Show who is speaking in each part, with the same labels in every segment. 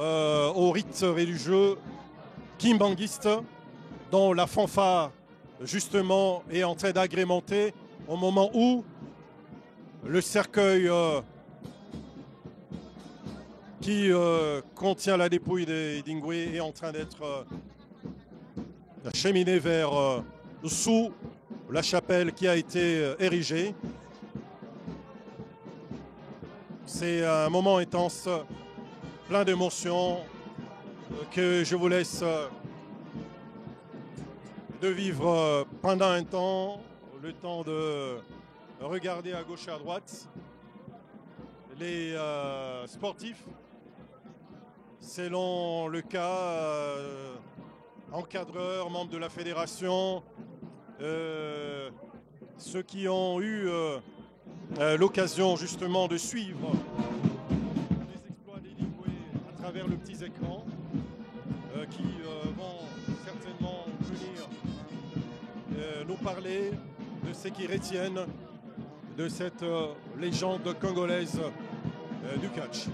Speaker 1: au rite religieux kimbanguiste, dont la fanfare justement est en train d'agrémenter au moment où le cercueil qui contient la dépouille des Dingwe est en train d'être acheminé vers sous la chapelle qui a été érigée. C'est un moment intense, plein d'émotions, que je vous laisse de vivre pendant un temps, le temps de regarder à gauche et à droite les sportifs, selon le cas, encadreurs, membres de la fédération, ceux qui ont eu l'occasion justement de suivre les exploits des Lingoué à travers le petit écran, qui vont certainement venir nous parler de ce qu'ils retiennent de cette légende congolaise du catch.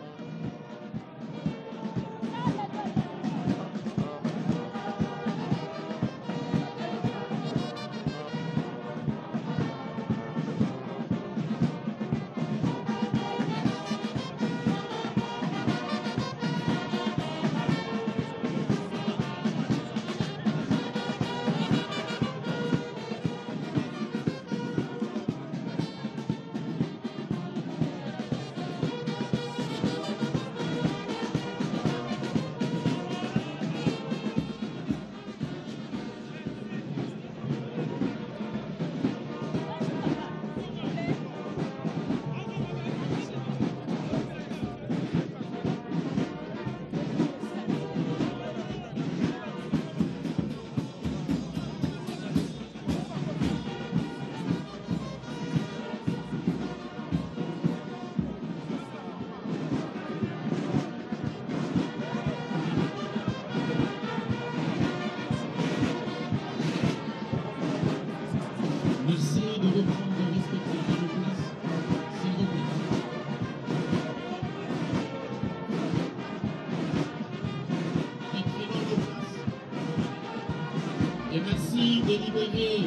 Speaker 2: Et merci de libérer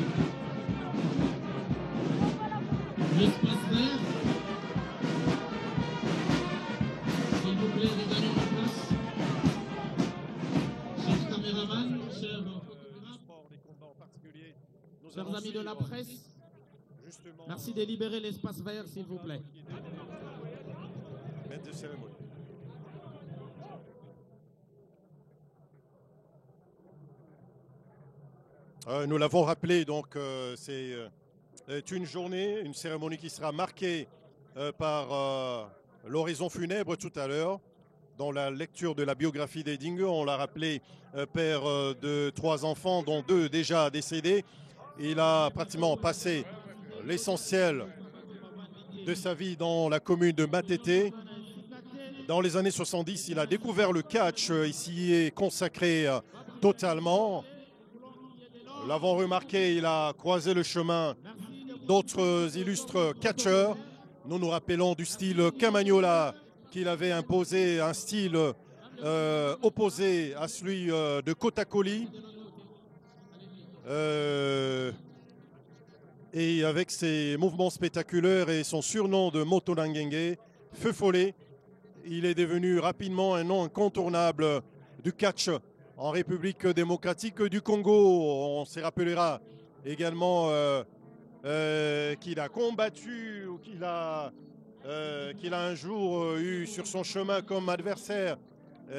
Speaker 2: l'espace vert. S'il vous plaît, regagnons la place. Chers caméramans, chers photographes, chers amis de la presse, merci de libérer l'espace vert, s'il vous plaît.
Speaker 1: Maître de cérémonie. Nous l'avons rappelé, donc c'est une journée, une cérémonie qui sera marquée par l'horizon funèbre tout à l'heure. Dans la lecture de la biographie des Dingue, on l'a rappelé, père de 3 enfants, dont 2 déjà décédés. Il a pratiquement passé l'essentiel de sa vie dans la commune de Matete. Dans les années 70, il a découvert le catch, il s'y est consacré totalement. L'avons remarqué, il a croisé le chemin d'autres illustres catcheurs. Nous nous rappelons du style Camagnola qu'il avait imposé, un style opposé à celui de Kotakoli. Et avec ses mouvements spectaculaires et son surnom de Moto Nangenge, Feu Follet, il est devenu rapidement un nom incontournable du catch en République démocratique du Congo. On se rappellera également qu'il a combattu ou qu'il a un jour eu sur son chemin comme adversaire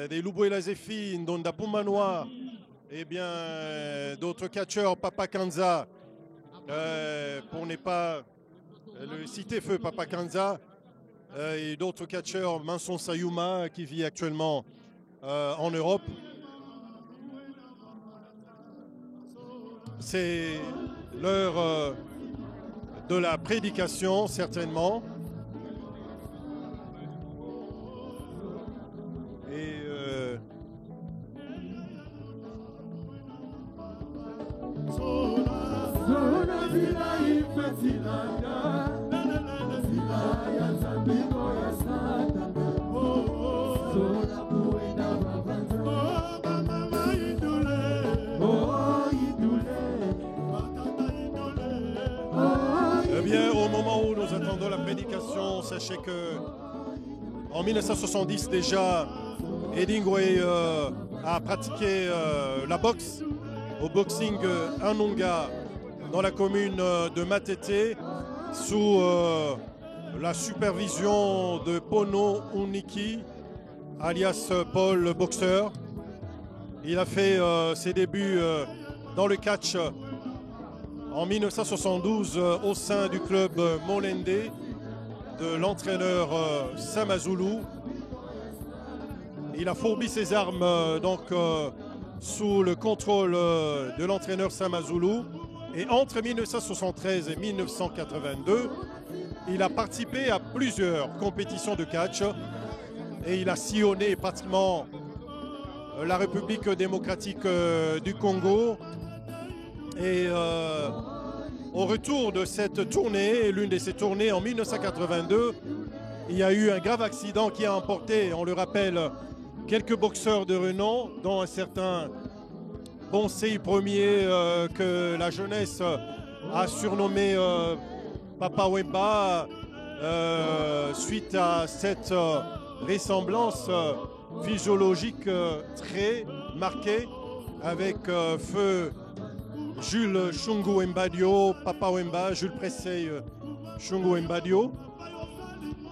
Speaker 1: des Lubuela Zéphine, Donda Pumanoa, et bien d'autres catcheurs, Papa Kanza, pour ne pas le citer, feu Papa Kanza, et d'autres catcheurs, Manson Sayuma qui vit actuellement en Europe. C'est l'heure de la prédication, certainement. Et prédication, sachez que en 1970 déjà, Edingway a pratiqué la boxe au boxing Anonga dans la commune de Matete sous la supervision de Pono Uniki, alias Paul le boxeur. Il a fait ses débuts dans le catch en 1972 au sein du club Molende de l'entraîneur Samazulu. Il a fourbi ses armes sous le contrôle de l'entraîneur Samazulu. Et entre 1973 et 1982, il a participé à plusieurs compétitions de catch et il a sillonné pratiquement la République démocratique du Congo. Et au retour de cette tournée, l'une de ces tournées en 1982, il y a eu un grave accident qui a emporté, on le rappelle, quelques boxeurs de renom, dont un certain Poncey Ier que la jeunesse a surnommé Papa Wemba suite à cette ressemblance physiologique très marquée avec feu Jules Shungu Mbadio, Papa Wemba, Jules Pressey Shungu Mbadio.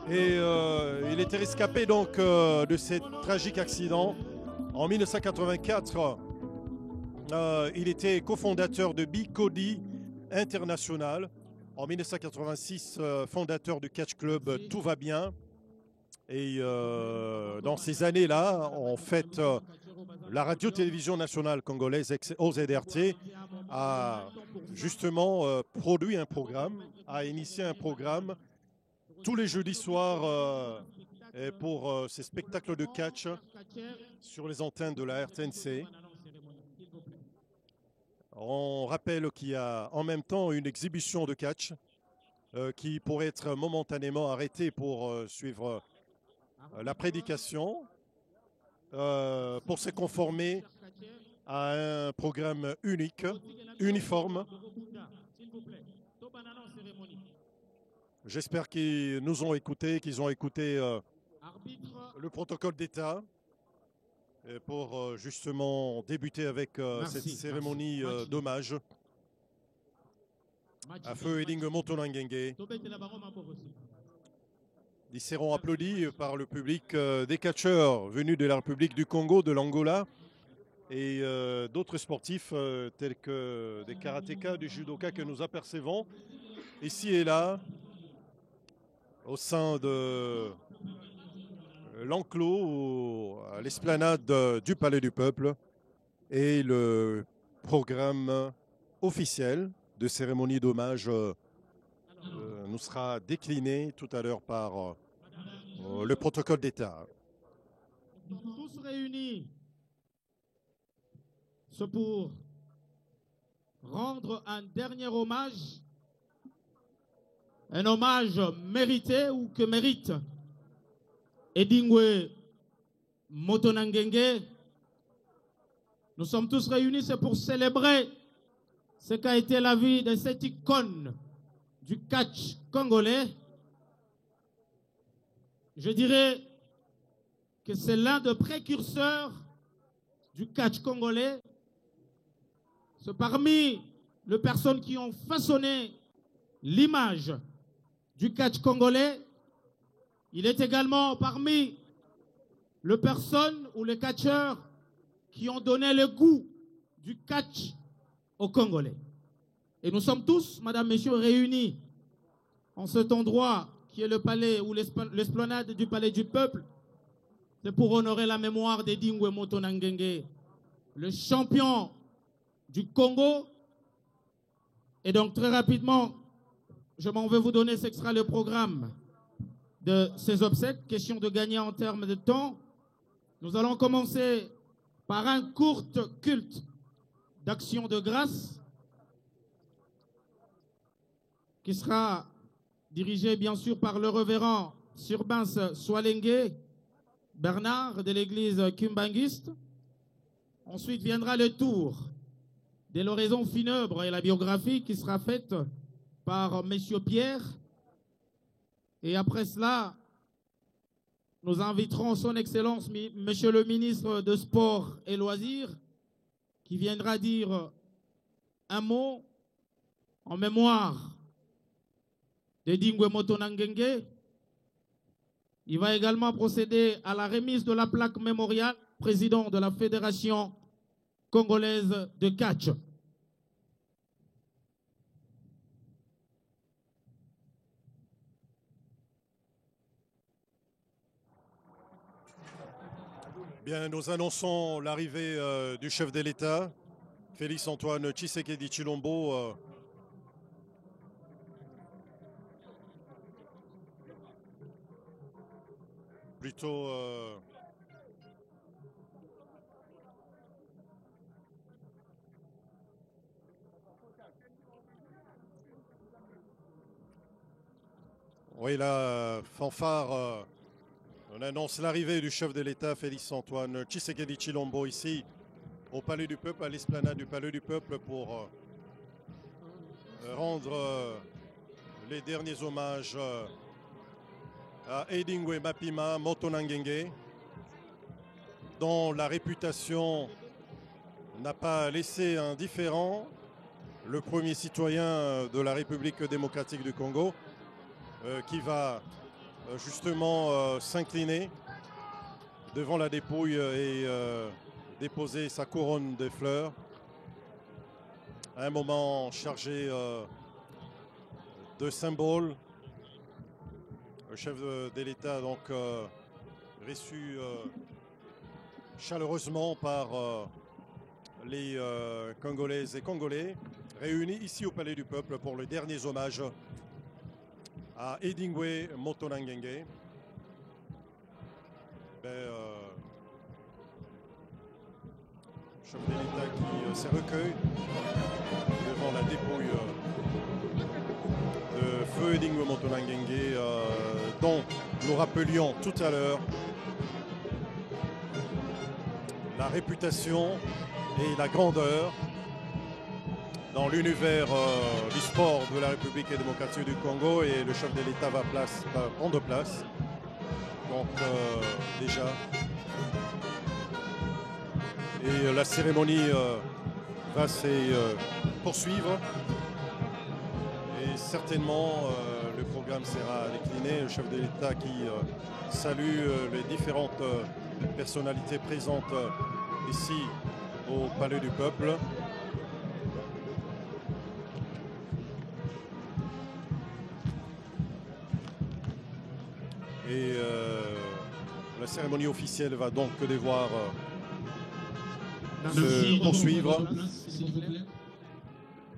Speaker 1: Et il était rescapé donc de ce tragique accident. En 1984, il était cofondateur de Bicody International. En 1986, fondateur du catch club Tout va bien. Et dans ces années-là, en fait, la radio-télévision nationale congolaise, OZRT, a justement produit un programme, a initié un programme tous les jeudis soirs pour ces spectacles de catch sur les antennes de la RTNC. On rappelle qu'il y a en même temps une exhibition de catch qui pourrait être momentanément arrêtée pour suivre la prédication, pour se conformer à un programme unique, uniforme. J'espère qu'ils nous ont écoutés, qu'ils ont écouté le protocole d'État pour justement débuter avec cette cérémonie d'hommage à feu Eding Motonangenge. Ils seront applaudis par le public des catcheurs venus de la République du Congo, de l'Angola et d'autres sportifs tels que des karatékas, du judoka que nous apercevons ici et là au sein de l'enclos à l'esplanade du Palais du Peuple et le programme officiel de cérémonie d'hommage nous sera décliné tout à l'heure par le protocole d'État.
Speaker 2: Tous réunis, c'est pour rendre un dernier hommage, un hommage mérité ou que mérite Edingway Motonangenge. Nous sommes tous réunis, c'est pour célébrer ce qu'a été la vie de cette icône du catch congolais. Je dirais que c'est l'un des précurseurs du catch congolais. C'est parmi les personnes qui ont façonné l'image du catch congolais. Il est également parmi les personnes ou les catcheurs qui ont donné le goût du catch aux Congolais. Et nous sommes tous, madame, messieurs, réunis en cet endroit qui est le palais ou l'esplanade du Palais du Peuple. C'est pour honorer la mémoire d'Edingway Motonangenge, le champion du Congo. Et donc, très rapidement, je m'en vais vous donner ce qui sera le programme de ces obsèques. Question de gagner en termes de temps. Nous allons commencer par un court culte d'action de grâce qui sera dirigé bien sûr par le révérend Surbens Swalenge Bernard de l'église Kumbangiste. Ensuite viendra le tour de l'oraison funèbre et la biographie qui sera faite par Monsieur Pierre. Et après cela, nous inviterons son Excellence, Monsieur le ministre de Sport et Loisirs, qui viendra dire un mot en mémoire de Dingwe Motonangenge. Il va également procéder à la remise de la plaque mémoriale, président de la Fédération congolaise de catch.
Speaker 1: Bien, nous annonçons l'arrivée du chef de l'État, Félix Antoine Tshisekedi Tshilombo. Plutôt oui, la fanfare, on annonce l'arrivée du chef de l'État, Félix Antoine Tshisekedi Tshilombo, ici au Palais du Peuple, à l'esplanade du Palais du Peuple, pour rendre les derniers hommages à Edingwe Mapima Motonangenge, dont la réputation n'a pas laissé indifférent le premier citoyen de la République démocratique du Congo, qui va justement s'incliner devant la dépouille et déposer sa couronne de fleurs. Un moment chargé de symboles. Le chef de l'État donc reçu chaleureusement par les Congolaises et Congolais réunis ici au Palais du Peuple pour les derniers hommages à Edingwe Motonangenge. Chef de l'État qui se recueille devant la dépouille de feu Edingwe Motonangenge, dont nous rappelions tout à l'heure la réputation et la grandeur dans l'univers du sport de la République démocratique du Congo, et le chef de l'État va prendre place. Donc déjà. Et la cérémonie va se poursuivre. Et certainement, le programme sera décliné. Le chef de l'État qui salue les différentes personnalités présentes ici au Palais du Peuple. Et la cérémonie officielle va donc devoir se poursuivre.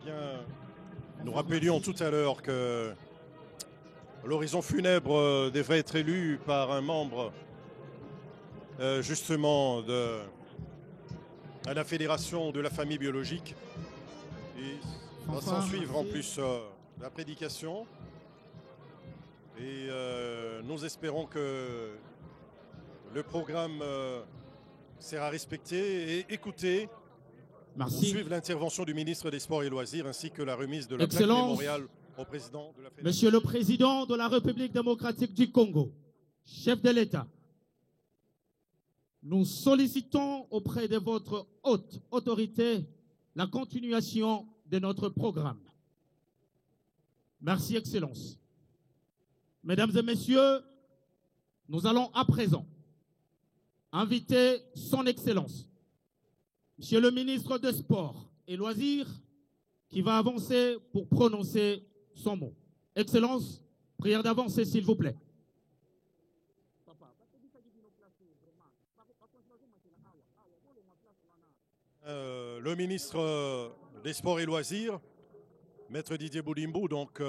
Speaker 1: Bien, nous rappelions tout à l'heure que l'horizon funèbre devrait être élu par un membre justement à la fédération de la famille biologique. Et va s'en suivre en plus la prédication. Et nous espérons que le programme sera respecté et écouté.
Speaker 2: Merci.
Speaker 1: Pour suivre l'intervention du ministre des Sports et Loisirs ainsi que la remise de la plaque mémoriale au président de la Fédération.
Speaker 2: Monsieur le Président de la République démocratique du Congo, chef de l'État, nous sollicitons auprès de votre haute autorité la continuation de notre programme. Merci, Excellence. Mesdames et Messieurs, nous allons à présent inviter son Excellence, Monsieur le ministre des Sports et Loisirs, qui va avancer pour prononcer son mot. Excellence, prière d'avancer s'il vous plaît.
Speaker 1: Le ministre des Sports et Loisirs, Maître Didier Boulimbou, donc,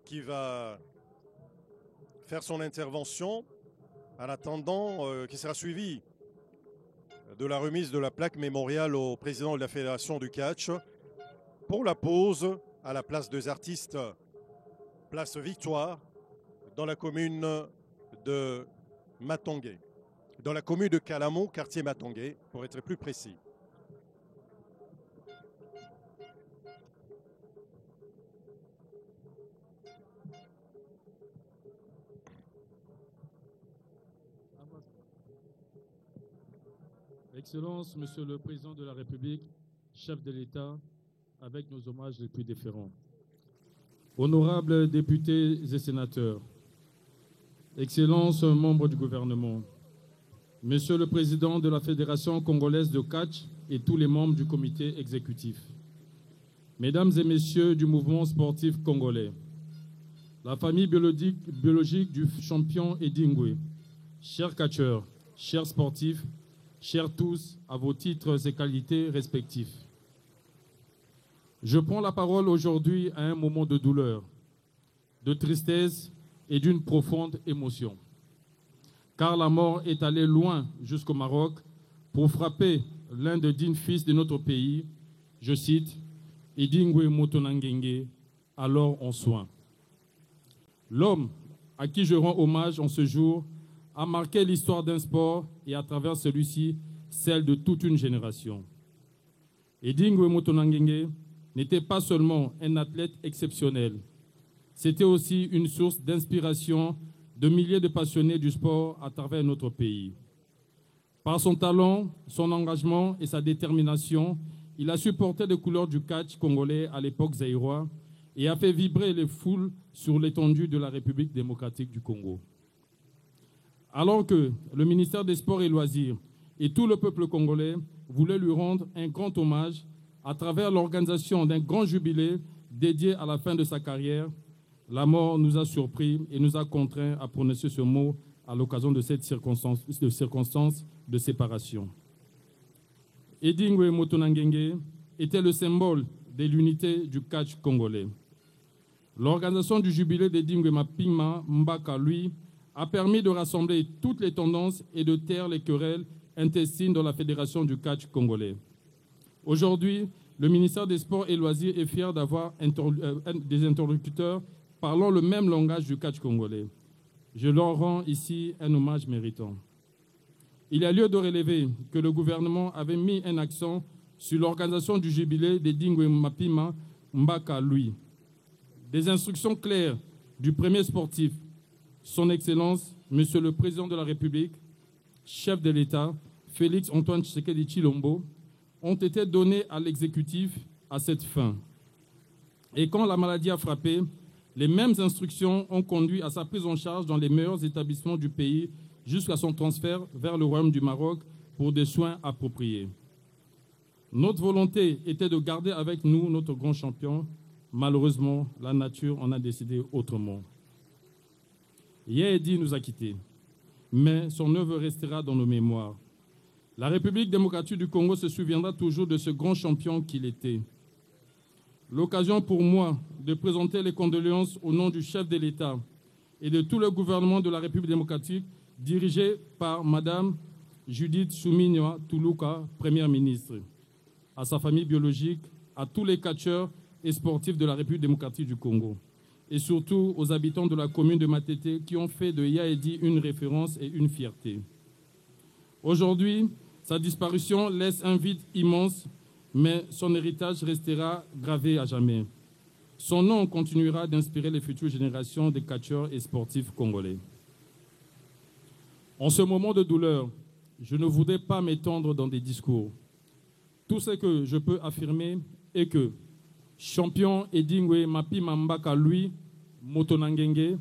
Speaker 1: qui va faire son intervention en attendant, qui sera suivi de la remise de la plaque mémoriale au président de la Fédération du catch pour la pause à la place des artistes, place Victoire, dans la commune de Matongé, dans la commune de Calamo, quartier Matongé, pour être plus précis.
Speaker 3: Excellences, Monsieur le Président de la République, chef de l'État, avec nos hommages les plus déférents. Honorables députés et sénateurs, Excellences, membres du gouvernement, Monsieur le Président de la Fédération congolaise de catch et tous les membres du comité exécutif, Mesdames et Messieurs du mouvement sportif congolais, la famille biologique du champion Eddie Ngoué, chers catcheurs, chers sportifs, chers tous, à vos titres et qualités respectifs. Je prends la parole aujourd'hui à un moment de douleur, de tristesse et d'une profonde émotion. Car la mort est allée loin jusqu'au Maroc pour frapper l'un des dignes fils de notre pays, je cite, Eddie Ngoué Motonangenge, alors en soins. L'homme à qui je rends hommage en ce jour a marqué l'histoire d'un sport et à travers celui-ci, celle de toute une génération. Eddie Ngoué Motonangenge n'était pas seulement un athlète exceptionnel, c'était aussi une source d'inspiration de milliers de passionnés du sport à travers notre pays. Par son talent, son engagement et sa détermination, il a supporté les couleurs du catch congolais à l'époque zaïrois et a fait vibrer les foules sur l'étendue de la République démocratique du Congo. Alors que le ministère des Sports et Loisirs et tout le peuple congolais voulaient lui rendre un grand hommage à travers l'organisation d'un grand jubilé dédié à la fin de sa carrière, la mort nous a surpris et nous a contraints à prononcer ce mot à l'occasion de cette circonstance de séparation. Eddie Ngoué Motonangenge était le symbole de l'unité du catch congolais. L'organisation du jubilé d'Eddie Ngoué Mapima Mbaka, lui, a permis de rassembler toutes les tendances et de taire les querelles intestines dans la Fédération du catch congolais. Aujourd'hui, le ministère des Sports et Loisirs est fier d'avoir des interlocuteurs parlant le même langage du catch congolais. Je leur rends ici un hommage méritant. Il y a lieu de relever que le gouvernement avait mis un accent sur l'organisation du jubilé d'Eddie Ngoué Mapima Mbaka, lui. Des instructions claires du premier sportif, son Excellence, Monsieur le Président de la République, chef de l'État, Félix Antoine Tshisekedi Tshilombo, ont été données à l'exécutif à cette fin. Et quand la maladie a frappé, les mêmes instructions ont conduit à sa prise en charge dans les meilleurs établissements du pays jusqu'à son transfert vers le Royaume du Maroc pour des soins appropriés. Notre volonté était de garder avec nous notre grand champion. Malheureusement, la nature en a décidé autrement. Eddie nous a quittés, mais son œuvre restera dans nos mémoires. La République démocratique du Congo se souviendra toujours de ce grand champion qu'il était. L'occasion pour moi de présenter les condoléances au nom du chef de l'État et de tout le gouvernement de la République démocratique dirigé par Madame Judith Suminwa Tuluka, Première ministre, à sa famille biologique, à tous les catcheurs et sportifs de la République démocratique du Congo, et surtout aux habitants de la commune de Matete qui ont fait de Eddie une référence et une fierté. Aujourd'hui, sa disparition laisse un vide immense, mais son héritage restera gravé à jamais. Son nom continuera d'inspirer les futures générations de catcheurs et sportifs congolais. En ce moment de douleur, je ne voudrais pas m'étendre dans des discours. Tout ce que je peux affirmer est que champion Eddie Ngoué Mapima Mbaka, lui, Motonangenge,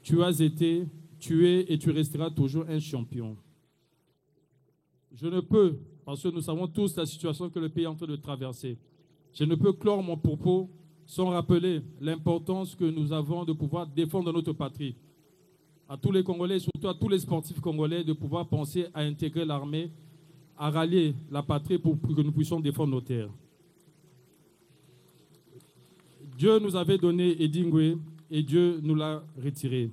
Speaker 3: tu as été, tu es et tu resteras toujours un champion. Je ne peux, parce que nous savons tous la situation que le pays est en train de traverser, je ne peux clore mon propos sans rappeler l'importance que nous avons de pouvoir défendre notre patrie. À tous les Congolais, surtout à tous les sportifs congolais, de pouvoir penser à intégrer l'armée, à rallier la patrie pour que nous puissions défendre nos terres. Dieu nous avait donné Eddie Ngoué et Dieu nous l'a retiré.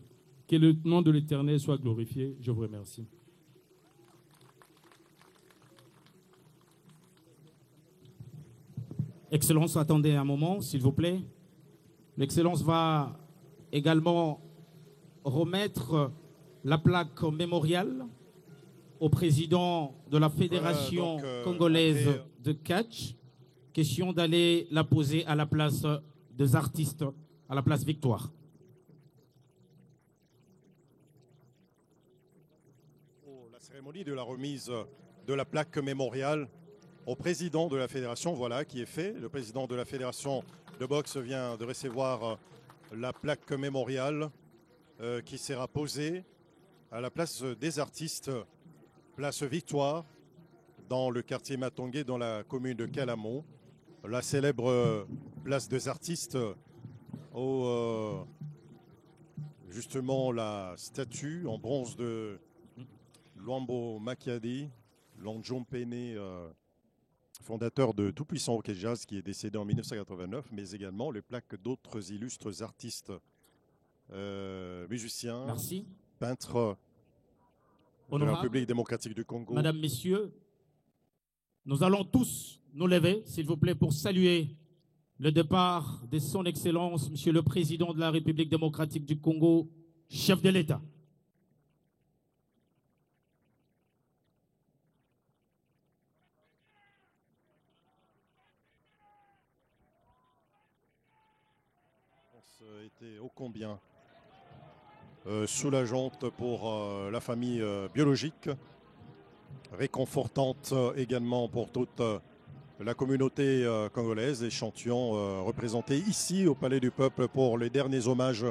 Speaker 3: Que le nom de l'Éternel soit glorifié. Je vous remercie.
Speaker 2: Excellence, attendez un moment, s'il vous plaît. L'Excellence va également remettre la plaque mémoriale au président de la Fédération congolaise de catch. Question d'aller la poser à la place des artistes, à la place Victoire.
Speaker 1: La cérémonie de la remise de la plaque mémoriale au président de la fédération, voilà, qui est fait. Le président de la fédération de boxe vient de recevoir la plaque mémoriale qui sera posée à la place des artistes, place Victoire, dans le quartier Matongué, dans la commune de Calamo. La célèbre place des artistes où justement la statue en bronze de Luambo Makiadi, Lonjompene, fondateur de Tout-Puissant Hockey Jazz, qui est décédé en 1989, mais également les plaques d'autres illustres artistes, musiciens,
Speaker 2: Merci.
Speaker 1: peintres de la République démocratique du Congo.
Speaker 2: Madame, Messieurs, nous allons tous nous lever, s'il vous plaît, pour saluer le départ de son Excellence, Monsieur le Président de la République démocratique du Congo, chef de l'État.
Speaker 1: Était ô combien soulageante pour la famille biologique, réconfortante également pour toute la communauté congolaise. Échantillon représenté ici au Palais du Peuple pour les derniers hommages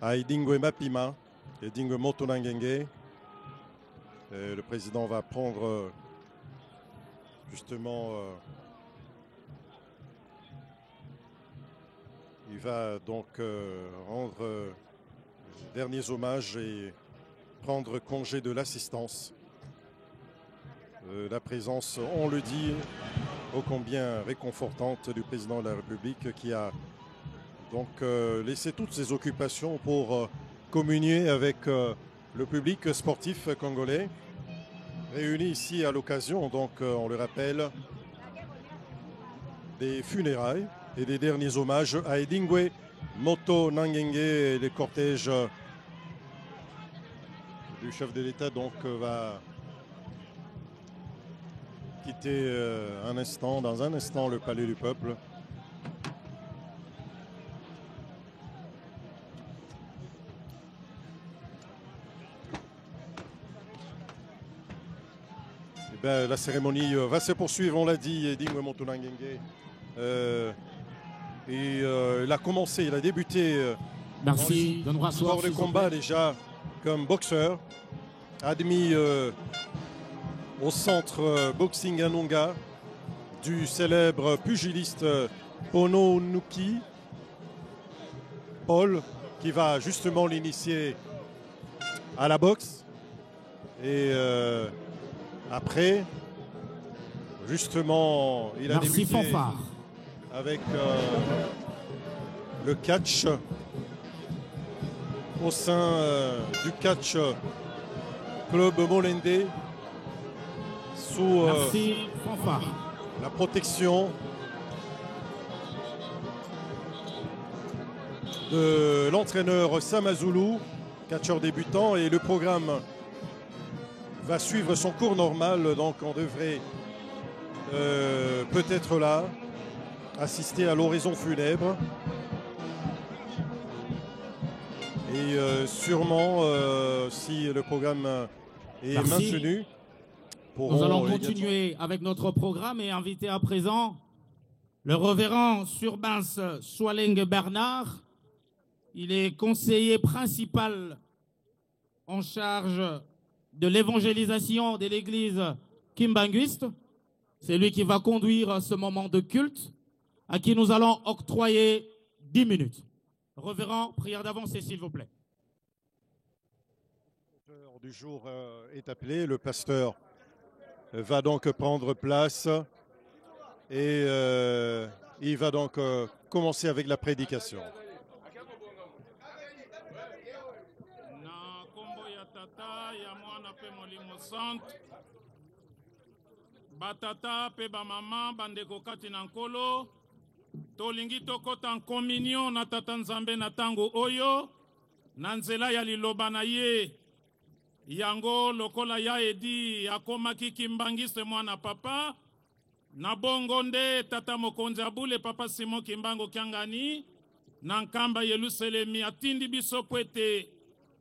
Speaker 1: à Edingwe Mapima et Edingwe Motonangenge. Le président va prendre justement... il va donc rendre les derniers hommages et prendre congé de l'assistance. La présence, on le dit, ô combien réconfortante du président de la République qui a donc laissé toutes ses occupations pour communier avec le public sportif congolais réuni ici à l'occasion, donc on le rappelle, des funérailles et des derniers hommages à Edingwe Motonangenge. Et les cortèges du chef de l'État donc va quitter dans un instant le Palais du Peuple. Et bien, la cérémonie va se poursuivre, on l'a dit, Edingwe Motonangenge. Il a commencé, il a débuté
Speaker 2: Merci de nous rasseoir,
Speaker 1: sport de combat déjà comme boxeur, admis au centre Boxing Anunga du célèbre pugiliste Pono Nuki, Paul, qui va justement l'initier à la boxe. Et après, justement, il a débuté
Speaker 2: Fanfare
Speaker 1: avec le catch au sein du catch Club Molende sous la protection de l'entraîneur Samazulu, catcheur débutant, et le programme va suivre son cours normal, donc on devrait peut-être là assister à l'oraison funèbre et sûrement si le programme est maintenu.
Speaker 2: Nous allons continuer avec notre programme et inviter à présent le révérend Surbens Swaleng Bernard. Il est conseiller principal en charge de l'évangélisation de l'église kimbanguiste. C'est lui qui va conduire ce moment de culte, à qui nous allons octroyer 10 minutes. Révérend, prière d'avancer, s'il vous plaît.
Speaker 1: L'heure du jour est appelé. Le pasteur va donc prendre place et il va donc commencer avec la prédication.
Speaker 4: Batata pe ba mama bandeko kati na nkolo tolingi tokota en communion na tata nzambe na tango oyo na nzela ya liloba na ye yango lokola ya edi akomaki kimbangiste mwana papa na bongo nde tata mokonzi abule papa Simon Kimbango Kiangani na nkamba Yerusalemi atindi biso po ete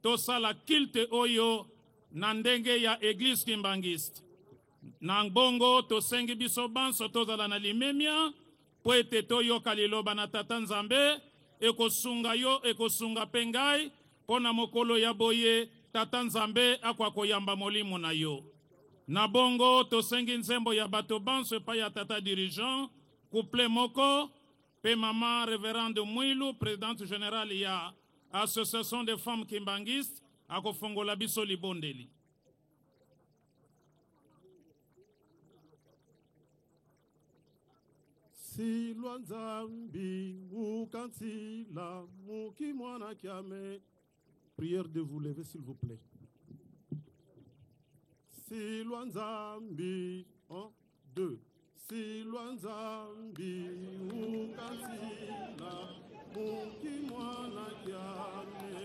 Speaker 4: tosala kilte oyo na ndenge ya église kimbangiste. na ngbongo tosengi biso banso tozala na limemia po ete toyoka liloba na tata nzambe ekosunga yo ekosunga mpe ngai mpo na mokolo ya boye tata nzambe akwa koyamba molimo na yo. Na bongo tosengi nzembo ya bato banso epai ya tata dirigeant couple moko pe mama révérende Mwilu présidente générale ya association des femmes kimbangistes akofongola biso libondeli.
Speaker 5: Silwa nzambi mukansila mukimwana kiame. Prière de vous lever s'il vous plaît. Silwa nzambi 1 2 Silwa nzambi mukansila mukimwana kiame.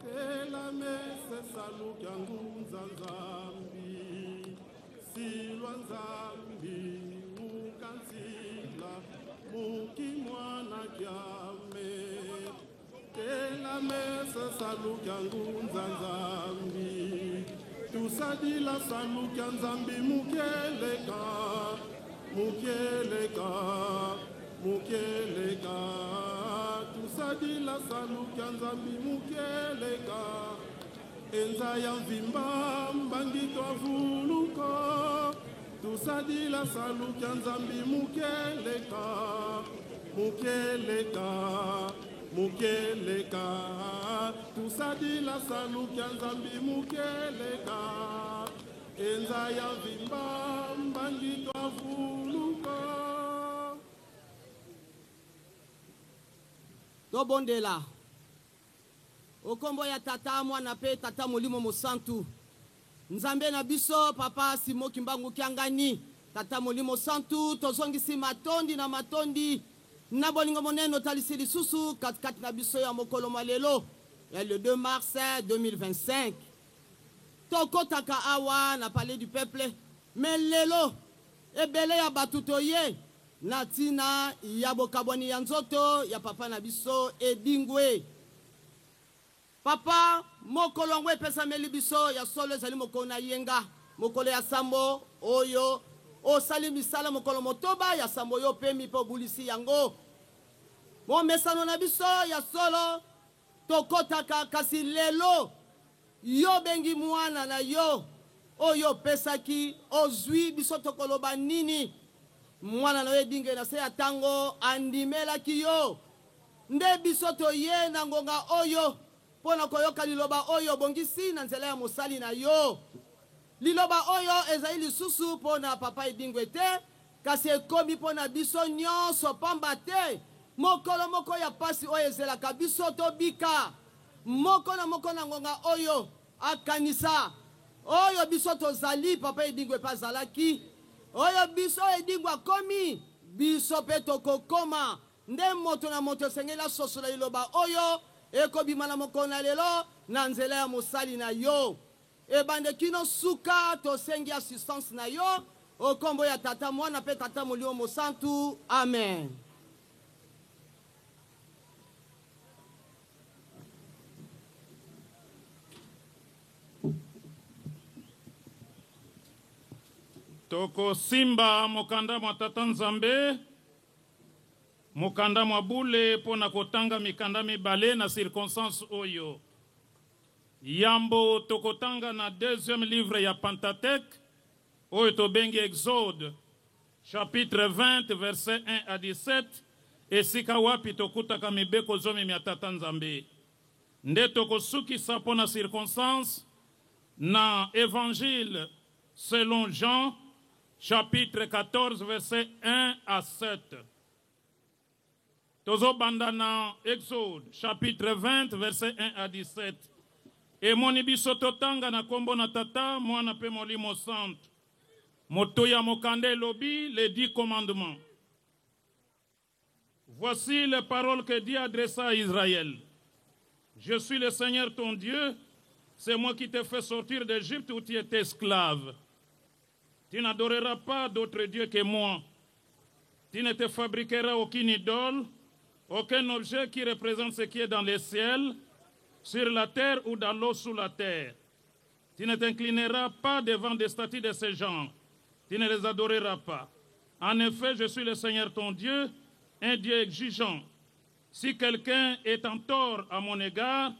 Speaker 5: Kela mese salu kyangu nzambi. Silwa nzambi mukimwana kiame. Kela mese salu kyangu nzambi. Tusadila salu kya nzambi mukeleka. Mukeleka. Mukeleka. Tusadila salu kya nzambi mukeleka. Enza ya mvimba mbangi kwa vuluko. Tusadila salu kya nzambi mukeleka. Mukeleka. Mukeleka. Tusadila salu kya nzambi mukeleka. Enza ya vimba mbangi kwa vuluko.
Speaker 6: Tobondela okombo ya tata mwana pe tata molimo mosantu nzambe na biso papa Simo Kimbangu Kiangani tata molimo santu tozongisi matondi na matondi na bolingo moneno talisi lisusu katikati na biso ya mokolo malelo ya le 2 mars 2025 tokotaka awa na palais du peuple mais lelo ebele ya batutoye na tina ya bokabwani ya nzoto ya papa na biso Edingwe. Papa mokolo yango epesameli biso ya solo ezali mokolo na yenga mokolo ya sambo oyo osali misala mokolo motoba ya sambo oyo pe mipo bulisi yango momesano na biso ya solo tokotaka kasi lelo yo bengi mwana na yo oyo pesaki ozwi biso tokoloba nini mwana na yo Edingwe na se ya tango andimelaki yo nde biso toye na ngonga oyo pona koyoka liloba oyo bongisi na nzela ya mosali na yo liloba oyo ezali lisusu pona papa Edingwe te kasi ekomi pona biso nyonso pamba te mokolo moko ya pasi oyo ezelaka biso tobika moko na ngonga oyo akanisa oyo biso tozali papa Edingwe pa zalaki oyo biso Edingwe akomi biso pe tokokoma nde moto na moto esengeli asosola liloba oyo ekobima na mokolo na lelo na nzela ya mosali na yo ebande kino suka tosengi assistance na yo okombo ya tata mwana pe tata molimo mosantu amen.
Speaker 4: Toko simba mokanda mwa tata nzambe mokanda mwa bule pona kotanga mikanda mibale na circonstance oyo yambo tokotanga na deuxième livre ya Pentateuque oyo tobengi Exode chapitre 20 verset 1 à 17 esika wapi tokutaka mibeko zomi mia tata nzambe nde tokosukisa pona circonstance na évangile selon Jean chapitre 14 verset 1 à 7. Tozo bandana Exode chapitre 20 verset 1 à 17. Et moni biso totanga na kombo na tata mwana pe molimo santo. Motoya mokande lobi les 10 commandements. Voici les paroles que Dieu adressa à Israël. Je suis le Seigneur ton Dieu, c'est moi qui t'ai fait sortir d'Égypte où tu étais esclave. Tu n'adoreras pas d'autre Dieu que moi. Tu ne te fabriqueras aucune idole, aucun objet qui représente ce qui est dans les ciels, sur la terre ou dans l'eau sous la terre. Tu ne t'inclineras pas devant des statues de ce genre. Tu ne les adoreras pas. En effet, je suis le Seigneur ton Dieu, un Dieu exigeant. Si quelqu'un est en tort à mon égard,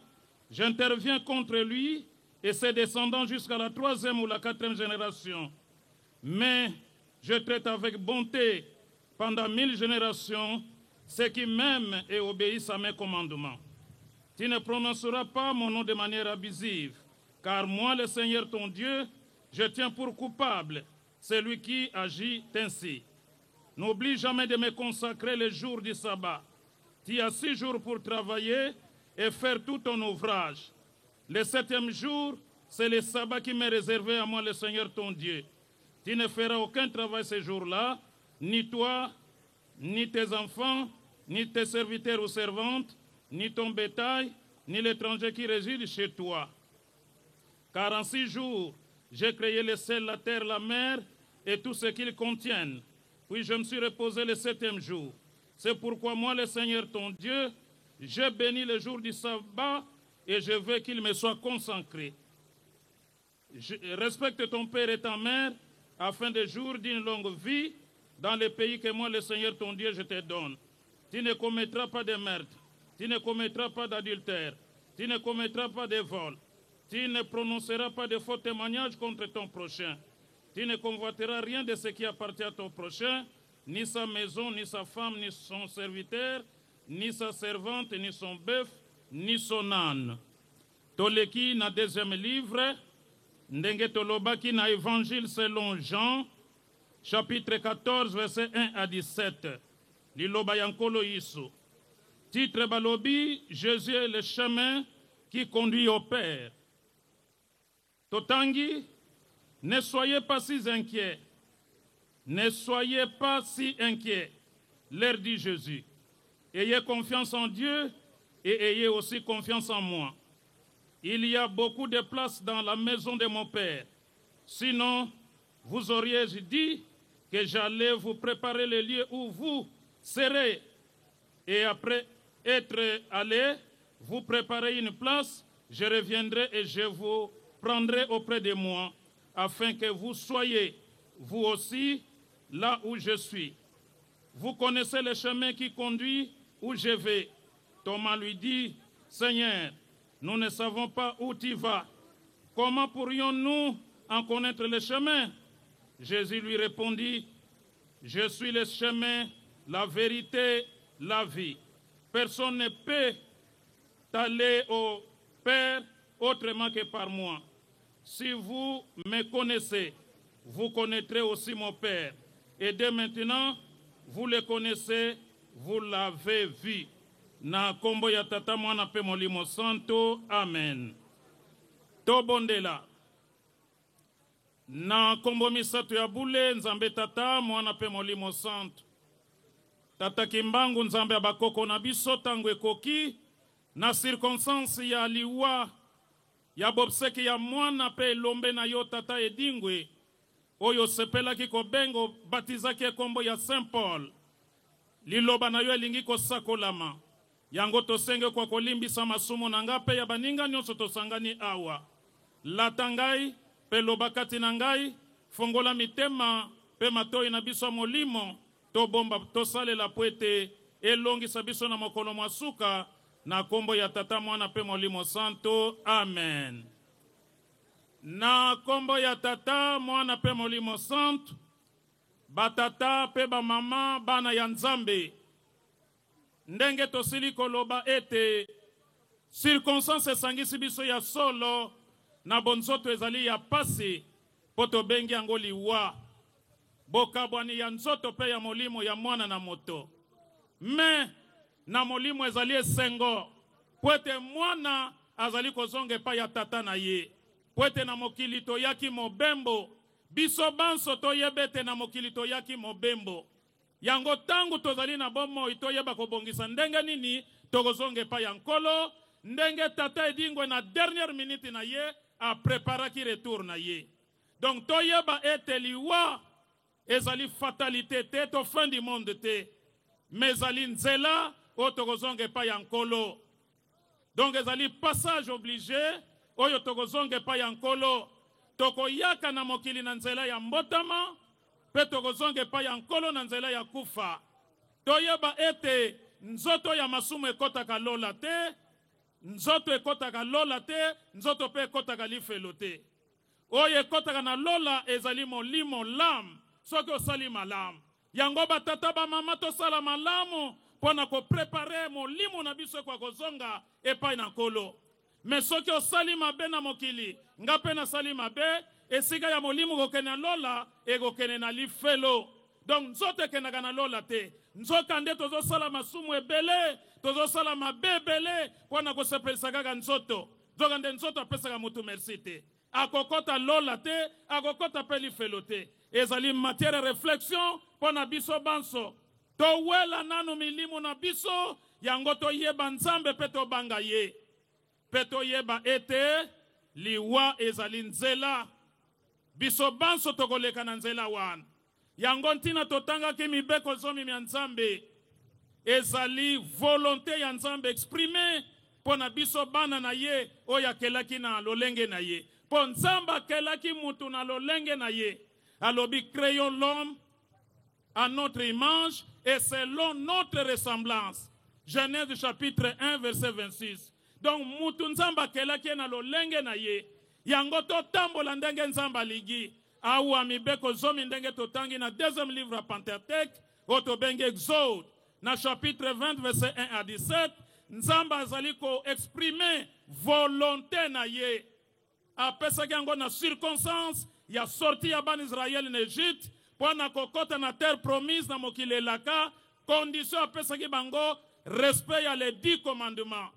Speaker 4: j'interviens contre lui et ses descendants jusqu'à la 3e ou la 4e génération. Mais je traite avec bonté pendant 1000 générations ceux qui m'aiment et obéissent à mes commandements. Tu ne prononceras pas mon nom de manière abusive, car moi, le Seigneur ton Dieu, je tiens pour coupable celui qui agit ainsi. N'oublie jamais de me consacrer les jours du sabbat. Tu as 6 jours pour travailler et faire tout ton ouvrage. Le 7e jour, c'est le sabbat qui m'est réservé à moi, le Seigneur ton Dieu. Tu ne feras aucun travail ce jour-là, ni toi, ni tes enfants, ni tes serviteurs ou servantes, ni ton bétail, ni l'étranger qui réside chez toi. Car en 6 jours, j'ai créé le ciel, la terre, la mer et tout ce qu'ils contiennent. Puis je me suis reposé le 7e jour. C'est pourquoi moi, le Seigneur ton Dieu, j'ai béni le jour du sabbat et je veux qu'il me soit consacré. Respecte ton père et ta mère afin de jours d'une longue vie dans le pays que moi, le Seigneur ton Dieu, je te donne. Tu ne commettras pas de meurtre, tu ne commettras pas d'adultère, tu ne commettras pas de vol, tu ne prononceras pas de faux témoignages contre ton prochain. Tu ne convoiteras rien de ce qui appartient à ton prochain, ni sa maison, ni sa femme, ni son serviteur, ni sa servante, ni son bœuf, ni son âne. Toleki na 2e livre, ndenge tolobaki na évangile selon Jean, chapitre 14, verset 1 à 17. Liloba yankolo iso. Titre balobi, Jésus est le chemin qui conduit au Père. Totangi, ne soyez pas si inquiets. Ne soyez pas si inquiets, leur dit Jésus. Ayez confiance en Dieu et ayez aussi confiance en moi. Il y a beaucoup de place dans la maison de mon Père. Sinon, vous auriez dit que j'allais vous préparer le lieu où vous serez. Et après être allé, vous préparer une place, je reviendrai et je vous prendrai auprès de moi, afin que vous soyez, vous aussi, là où je suis. Vous connaissez le chemin qui conduit où je vais. Thomas lui dit, Seigneur, nous ne savons pas où tu vas. Comment pourrions-nous en connaître le chemin? Jésus lui répondit, je suis le chemin, la vérité, la vie. Personne ne peut aller au Père autrement que par moi. Si vous me connaissez, vous connaîtrez aussi mon Père. Et dès maintenant, vous le connaissez, vous l'avez vu. Na kombo ya tata mwana pe molimo santo, amen. Tobondela. Na kombo misato ya bule, nzambe tata mwana pe molimo santo. Tata kimbangu nzambe ya bakoko na biso tango ekoki, na circonstance ya liwa, ya bobseki ya mwana pe lombe na yo tata edingwe, oyo sepelaki kobengo batizaki kombo ya Saint Paul. Liloba na yo elingi kosakolama. Yango tosenge kwa kolimbisa masumo na ngape ya baninga nyonso tosangani awa. Latangai, pe lobakati na ngai, fongola mitema, pe matoi na biso molimo, to bomba tosalela po ete elongisa biso na mokolo mwasuka, na kombo ya tata mwana pe molimo santo, amen. Na kombo ya tata mwana pe molimo santo, batata pe ba mama bana ya Nzambe. Ndenge tosili koloba ete circonstance esangisi biso ya solo na bonzoto ezali ya pasi poto bengi yango liwa. Bokabwani ya nzoto pe ya molimo ya mwana na moto. Me na molimo ezali esengo. Pwete mwana azali kozonge pa ya tata na ye. Pwete na mokili toyaki mobembo. Biso banso toyebete na mokili toyaki mobembo. Yango tangu tozali na bomo itoyeba kobongisa ndenge nini tokozonge pa ya nkolo. Ndenge tata edingwe na dernière minute na ye a préparaki retour na ye. Donc toyeba ete liwa ezali fatalité te to fin du monde te. Mais ezali nzela o tokozonge pa ya nkolo. Donc ezali passage obligé oyo tokozonga epai ya nkolo tokoyaka na mokili na nzela ya mbotama mpe tokozonga epai ya nkolo na nzela ya kufa. Toyeba ete nzoto ya masumu ekotaka lola te, nzoto ekotaka lola te, nzoto mpe ekotaka lifelo te. Oyo ekotaka na lola ezali molimo lamu soki osali malamu. Yango batata bamama tosala malamu mpona koprepare molimo na biso kwa kozonga epai na nkolo. Me soki osali mabe na mokili, nga mpe nasali mabe, esika ya molimo kokende na lola ekokende na lifelo. Donc nzoto ekendaka na lola te. Nzoka nde tozosala masumu ebele, tozosala mabe ebele mpona kosepelisa kaka nzoto. Nzoka nde nzoto apesaka mutu merci te. Akokota lola te, akokota pe lifelo te. Ezali matière réflexion mpona biso banso. Towela nanu milimu na biso, yango toyeba nzambe pe tobanga ye. Pe toyeba ete liwa ezali nzela. Biso banso tokoleka na nzela wana. Yango ntina totangaki mibeko zomi ya nzambe. Ezali volonté ya nzambe exprime pona biso bana na ye oyo akelaki na lolenge na ye. Po nzambe akelaki mutu na lolenge na ye. Alobi créons l'homme à notre image et selon notre ressemblance. Genèse chapitre 1 verset 26. Donc mutu nzambe akelaki na lolenge na ye. Yango totambola ndenge nzambe aligi. Awa mibeko zomi ndenge totangi na deuxième livre à Pentateuque, otobengi Exode, na chapitre 20 verset 1 à 17, nzamba azali ko exprimer volonté na ye. Apesaki yango na circonstance ya sorti ya ban Israël en Égypte, pona kokota na terre promise na mokili elaka, condition apesaki bango respect ya les 10 commandements.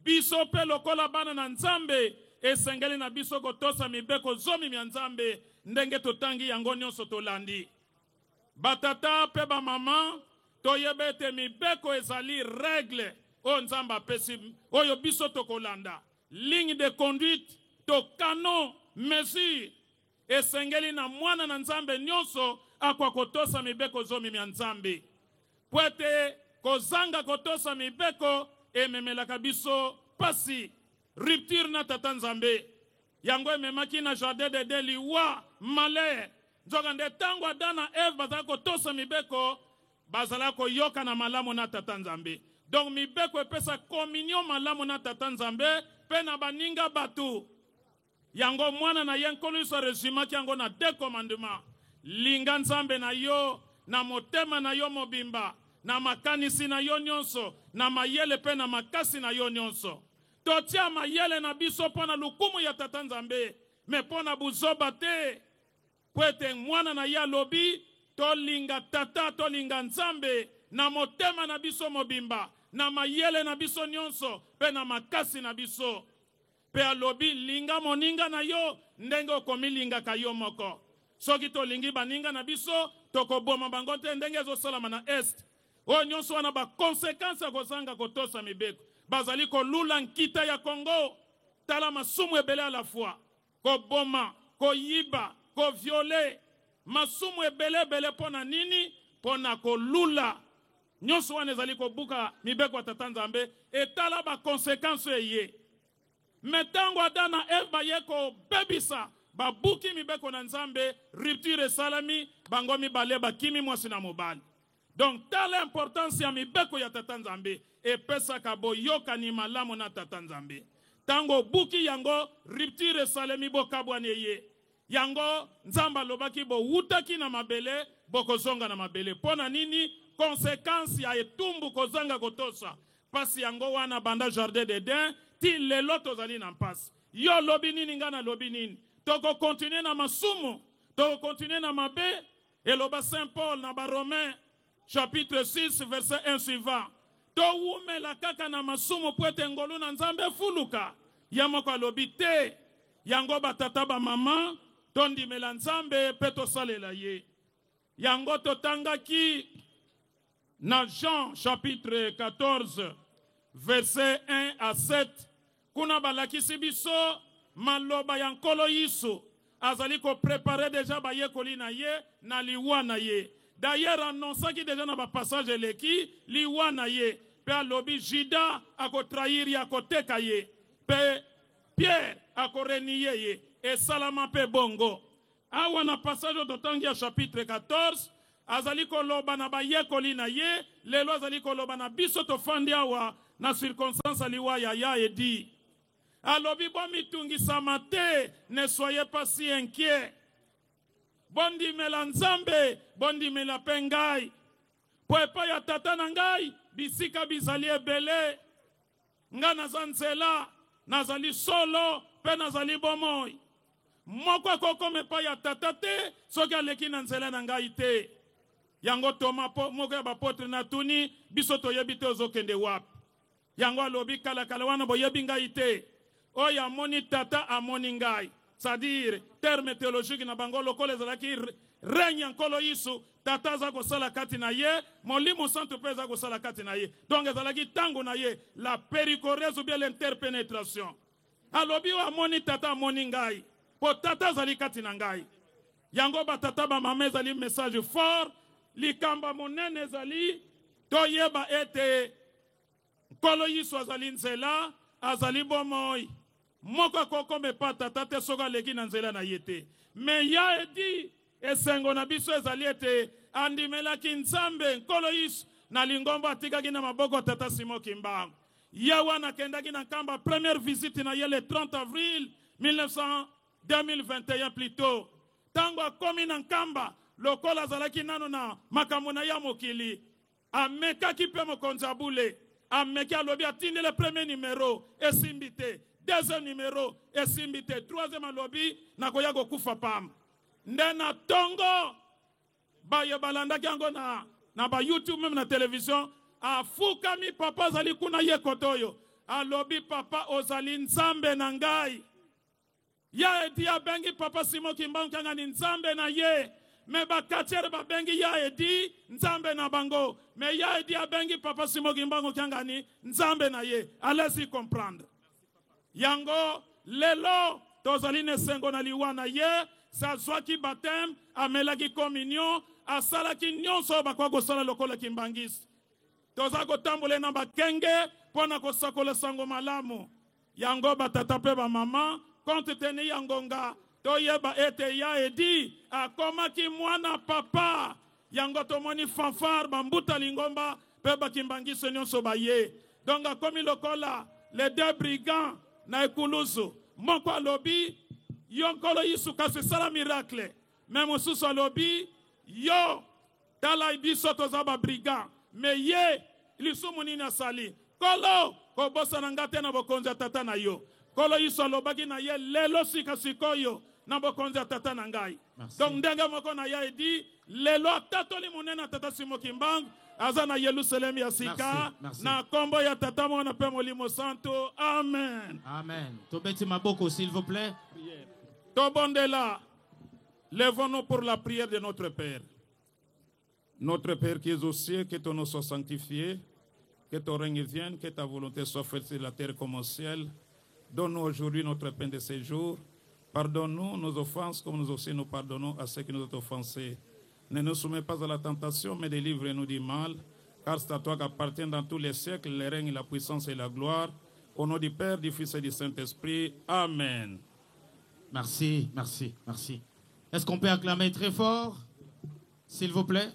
Speaker 4: Biso pe lokola bana na nzambe, esengeli na biso kotosa mibeko zomi ya nzambe, ndenge totangi yango nyonso tolandi. Batata pe ba mama, toyebe ete mibeko ezali règle o nzamba pesi oyo biso tokolanda. Ligne de conduite to canon mesure esengeli na mwana na nzambe nyonso akwa kotosa mibeko zomi ya nzambe. Pwete kozanga kotosa mibeko ememelaka biso pasi rupture na tata nzambe. Yango ememaki na jardin de liwa malheur. Nzoka nde tango Adam na Eve bazala kotosa mibeko, bazala koyoka na malamu na tata nzambe. Donc mibeko epesa communion malamu na tata nzambe pe na baninga batu. Yango mwana na ye nkolo iso resumaki yango na 2 commandements. Linga nzambe na yo, na motema na yo mobimba, na makanisi na yo nyonso, na mayele pe na makasi na yo nyonso. Totia mayele na biso pona lukumu ya tata nzambe, me pona buzoba te. Pwete mwana na ya lobi, tolinga tata, tolinga nzambe, na motema na biso mobimba, na mayele na biso nyonso, pe na makasi na biso. Pe alobi, linga moninga na yo, ndenge okomi linga ka yo moko. Soki tolingi baninga na biso, toko boma bangote ndenge zo salama na est. O nyonso wana ba konsekansi ya kozanga kotosa mibeko. Bazali ko lula nkita ya Congo, tala masumu ebele à la fois. Ko boma, ko yiba, ko viole, masumu ebele bele pona nini, pona ko lula. Nyonso wana ezali ko buka mibeko tata nzambe, etala ba konsekansi eye. Metango Adam na Eve baye ko bebisa, ba buki mibeko na nzambe, rupture salami, bangomi bale bakimi mwasi na mobali. Donc, telle importance ya mibeko ya tata nzambe, epesa kabo yoka ni malamu na tata nzambe. Tango buki yango, rupture salemi bo kabwane ye. Yango, nzamba lobaki bo wutaki na mabele, bo kozonga na mabele. Pona nini, konsekansi ya etumbu kozanga kotosa. Pasi yango wana banda jardin d'Eden, ti lelo tozali na mpasi. Yo lobi nini nga na lobi nini. Toko continue na masumu, toko continue na mabe, eloba Saint Paul na ba Romain, chapitre 6, verset 1 suivant. To wume la kaka na masumu pwete ngolu na nzambe fuluka. Yamoko alobi te. Yango batata ba mama. Tondi mela nzambe peto salela ye. Yango totanga ki na Jean chapitre 14, verset 1 à 7. Kuna balakisi biso maloba yankolo yisu. Azali ko préparer déjà ba yekoli na ye na liwa na ye. D'ailleurs, annonçaki déjà dans le passage de l'équipe, liwana ye, pe alobi Juda ako trahir ya koteka ye, pe Pierre akorenie ye esalama mpe bongo. Awa na passage totangi ya chapitre 14 azali koloba na bayekoli na ye, lelo azali koloba na biso tofandi awa na circonstance aliwa ya edi. Alobi bo mitungisama te, ne soyez pas si inquiet. Bondimela nzambe, bondimela pe ngai. Po epai ya tata na ngai, bisika bizali ebele. Nga naza nzela, nazali solo, pe nazali bomoi. Moko akokoma epai ya tata te, soki aleki na nzela na ngai te. Yango Toma moko ya bapotre na tuni, biso toyebi te ozokende wapi. Yango alobi kala wana boyebi ngai te. Oyo amoni tata amoni ngai. C'est-à-dire, terme théologique na bango lokole zalaki règne nkolo yisu, tata aza kosala kati na ye, molimo santo pe aza kosala kati na ye. Donc ezalaki tango na ye, la péricorèse ou bien l'interpénétration. Alobi o amoni tata amoni ngai. Po tata azali kati na ngai. Yango ba tata ba mama ezali message fort, likamba monene ezali, toyeba ete nkolo yisu azali nzela, azali bomoi. Moko koko me pa tata te soka leki na nzela na yete. Me ya edi esengo na biso ezali ete andimelaki nzambe nkolo yisu na lingombo atikaki na maboko tata Simon Kimbangu. Ya wana kendaki na kamba première visite na ye le 30 avril 2021 plutôt. Tango akomi na kamba lokola azalaki nano na makambo na ya mokili. Amekaki pe mokonzi abule. Ameki alobi atindi le premier numéro esimbite. Deuxième numéro esimbite. Troisième alobi nakoya kokufa pam. Ndena tongo baye balandaki yango na ba YouTube même na télévision. Afukami papa zali kuna ye kotoyo. Alobi papa ozali nzambe na ngai. Ya edi abengi papa Simon Kimbangu kanga ni nzambe na ye. Me bakatiere babengi ya edi nzambe na bango. Me ya edi abengi papa Simon Kimbangu kanga ni nzambe na ye. Allez-y comprendre. Yango lelo tozali nesengo na liwana ye. Sa zwaki baptême, amelaki communion, asalaki nyonso bakwa kosala lokola kimbangisi. Toza kotambole na bakenge pona kosakola sango malamu. Yango batata pe ba mama compte tenu yangonga toyeba ete ya edi akomaki mwana papa. Yango tomoni fanfare bambuta lingomba pe bakimbangisi nyonso baye. Donc akomi lokola les deux brigands na ekulusu. Moko alobi yonkolo yisu kasi sala miracle. Même mosusu alobi yo tala ibiso tozaba brigand. Me ye lisu munini asali. Kolo kobosa na ngate na bokonzi ya tata na yo. Kolo yisu alobaki na ye lelo sika sikoyo na bokonzi ya tata na ngai. Donc ndenge moko na ya edi lelo atatoli munene tata Simon Kimbangu aza na Yerusalem ya sika.
Speaker 2: Merci.
Speaker 4: Na kombo ya tata mwana pe molimo santo. Amen.
Speaker 2: Amen. Tobeti maboko s'il vous plaît.
Speaker 4: Tobondela, lèvons-nous pour la prière de notre Père. Notre Père qui es aux cieux, que ton nom soit sanctifié, que ton règne vienne, que ta volonté soit faite sur la terre comme au ciel. Donne-nous aujourd'hui notre pain de ce jour. Pardonne-nous nos offenses comme nous aussi nous pardonnons à ceux qui nous ont offensés. Ne nous soumets pas à la tentation, mais délivre-nous du mal, car c'est à toi qu'appartiennent dans tous les siècles le règne, la puissance et la gloire. Au nom du Père, du Fils et du Saint-Esprit. Amen.
Speaker 2: Merci, merci, merci. Est-ce qu'on peut acclamer très fort, s'il vous plaît?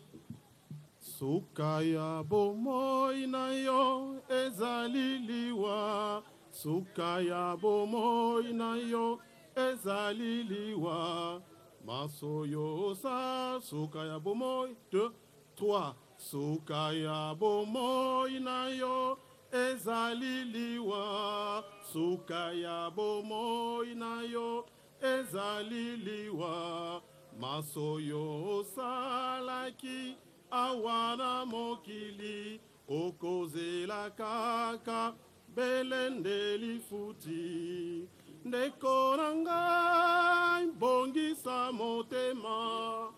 Speaker 5: Sukaya bomoi na yo ezali liwa. Sukaya bomoi na yo ezali liwa. Masoyo sa sukaya bomoi 2, 3. Sukaya bomoi na yo ezali liwa. Sukaya bomoi na yo ezali liwa. Masoyo salaki awana mokili okozela kaka belende lifuti. Ndeko na ngai bongisa motema.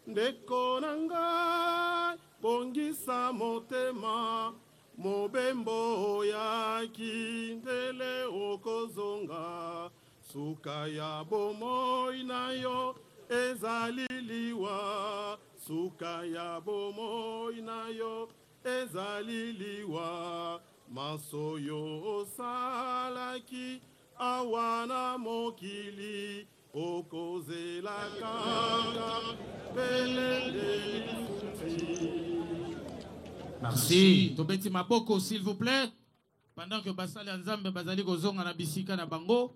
Speaker 5: Ndeko na ngai bongisa motema. Mobembo yaki ndele okozonga. Sukaya bomoi na yo ezali liwa. Sukaya bomoi na yo ezali liwa. Masoyo osalaki awana mokili okozela kaka belende lifuti.
Speaker 2: Merci. Tobeti Maboko, s'il vous plaît. Pendant que Basali Nzambe Bazali Gozonga na Bisika na Bango,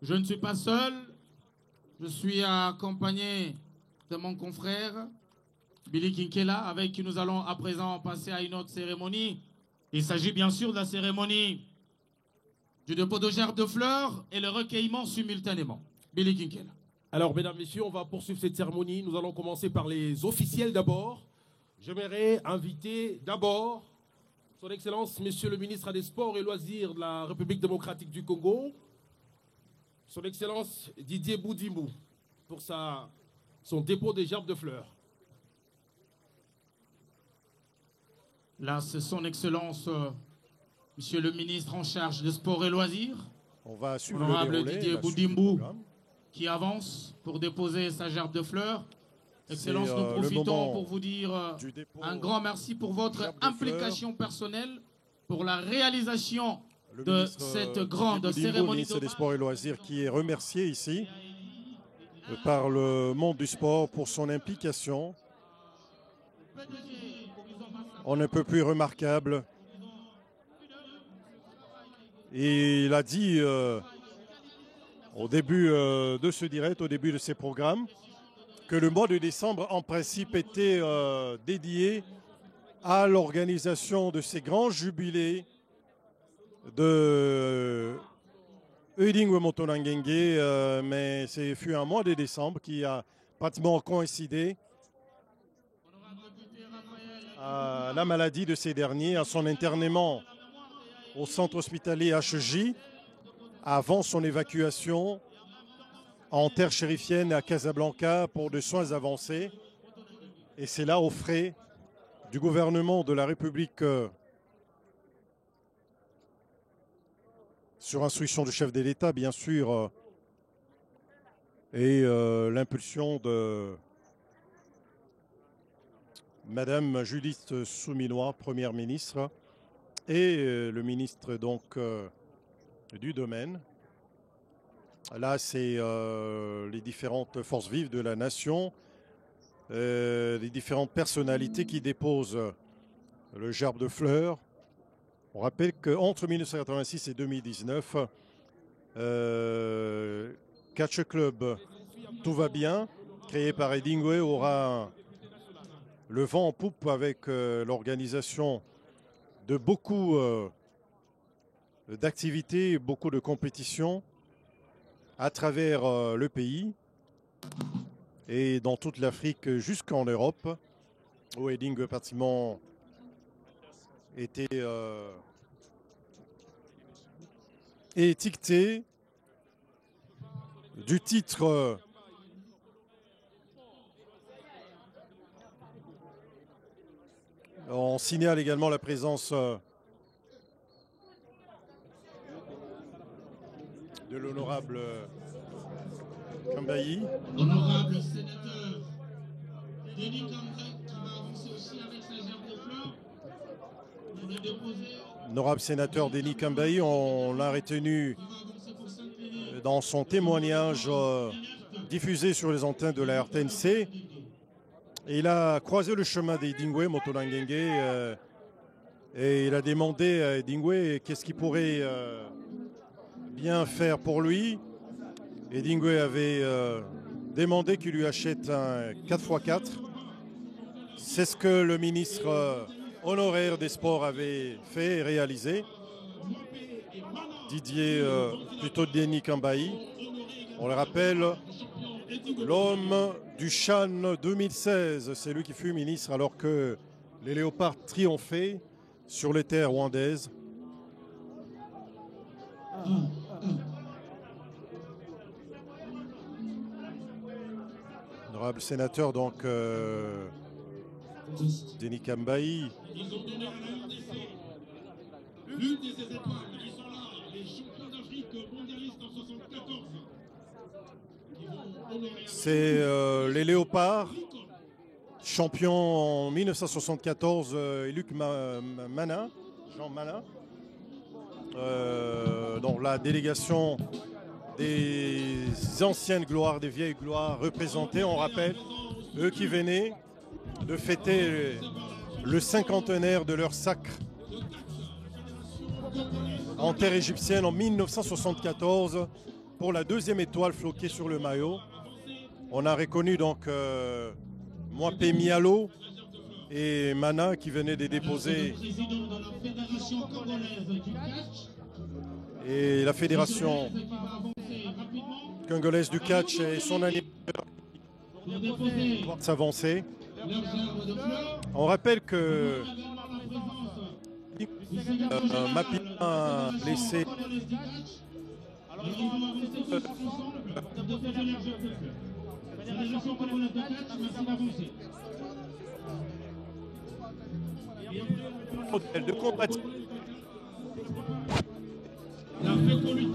Speaker 2: je ne suis pas seul. Je suis accompagné de mon confrère Billy Kinkela, avec qui nous allons à présent passer à une autre cérémonie. Il s'agit bien sûr de la cérémonie du dépôt de gerbes de fleurs et le recueillement simultanément. Billy Kinkela.
Speaker 5: Alors, mesdames, messieurs, on va poursuivre cette cérémonie. Nous allons commencer par les officiels d'abord. J'aimerais inviter d'abord Son Excellence, Monsieur le ministre des Sports et Loisirs de la République démocratique du Congo, Son Excellence Didier Boudimou, pour son dépôt des gerbes de fleurs.
Speaker 2: Là, c'est Son Excellence, Monsieur le ministre en charge des Sports et Loisirs,
Speaker 1: On va suivre
Speaker 2: Honorable
Speaker 1: le déroulé,
Speaker 2: Didier
Speaker 1: la suite du
Speaker 2: Boudimou,
Speaker 1: programme.
Speaker 2: qui avance pour déposer sa gerbe de fleurs. Excellence,
Speaker 1: C'est,
Speaker 2: nous
Speaker 1: le
Speaker 2: profitons
Speaker 1: moment
Speaker 2: pour vous dire
Speaker 1: du dépôt
Speaker 2: un grand merci pour votre
Speaker 1: gerbe de
Speaker 2: implication personnelle pour la réalisation
Speaker 1: Le
Speaker 2: de
Speaker 1: ministre,
Speaker 2: cette grande
Speaker 1: Didier Boudimou,
Speaker 2: cérémonie
Speaker 1: ministre des
Speaker 2: d'hommage.
Speaker 1: Sports et Loisirs, qui est remercié ici par le monde du sport pour son implication. On ne peut plus remarquable. Et il a dit au début de ce direct, au début de ces programmes, que le mois de décembre, en principe, était dédié à l'organisation de ces grands jubilés de Eudingwe Motonangenge, mais ce fut un mois de décembre qui a pratiquement coïncidé à la maladie de ces derniers, à son internement au centre hospitalier HJ, avant son évacuation en terre chérifienne à Casablanca pour de soins avancés. Et c'est là, aux frais du gouvernement de la République, sur instruction du chef de l'État, bien sûr, et l'impulsion de Madame Judith Souminois, Première ministre, et le ministre donc du domaine. Là, c'est les différentes forces vives de la nation, les différentes personnalités qui déposent le gerbe de fleurs. On rappelle qu'entre 1986 et 2019, Catch Club Tout va bien, créé par Eudingwe, aura le vent en poupe avec l'organisation de beaucoup d'activités, beaucoup de compétitions à travers le pays et dans toute l'Afrique jusqu'en Europe, où Eudingwe pratiquement était étiqueté du titre on signale également la présence de l'honorable Kambayi.
Speaker 2: Honorable sénateur Denis Kambayi, qui va avancer aussi avec sa gerbe de fleurs pour le déposer.
Speaker 1: Honorable sénateur Denis Kambayi, on l'a retenu dans son témoignage diffusé sur les antennes de la RTNC. Et il a croisé le chemin d'Eudingwe Motonangenge et il a demandé à Eudingwe qu'est-ce qu'il pourrait bien faire pour lui. Eudingwe avait demandé qu'il lui achète un 4x4. C'est ce que le ministre honoraire des Sports avait fait et réalisé. plutôt Denis Kambayi. On le rappelle, l'homme du Chan 2016, c'est lui qui fut ministre alors que les léopards triomphaient sur les terres rwandaises. Honorable sénateur, donc, Denis Kambayi.
Speaker 2: Ils ont donné à la RDC l'une de ces étoiles. Ils sont là, les champions d'Afrique mondialistes en 74.
Speaker 1: C'est les léopards, champions en 1974, Luc Manin, Jean Manin, donc la délégation des anciennes gloires, des vieilles gloires représentées, on rappelle, eux qui venaient de fêter le cinquantenaire de leur sacre en terre égyptienne en 1974 pour la 2e étoile floquée sur le maillot. On a reconnu donc Mwapé Mialo et Mana qui venaient de déposer, et la fédération congolaise du catch et son animateur vont s'avancer. On rappelle que Mapima blessé de combattre.
Speaker 2: La fécondité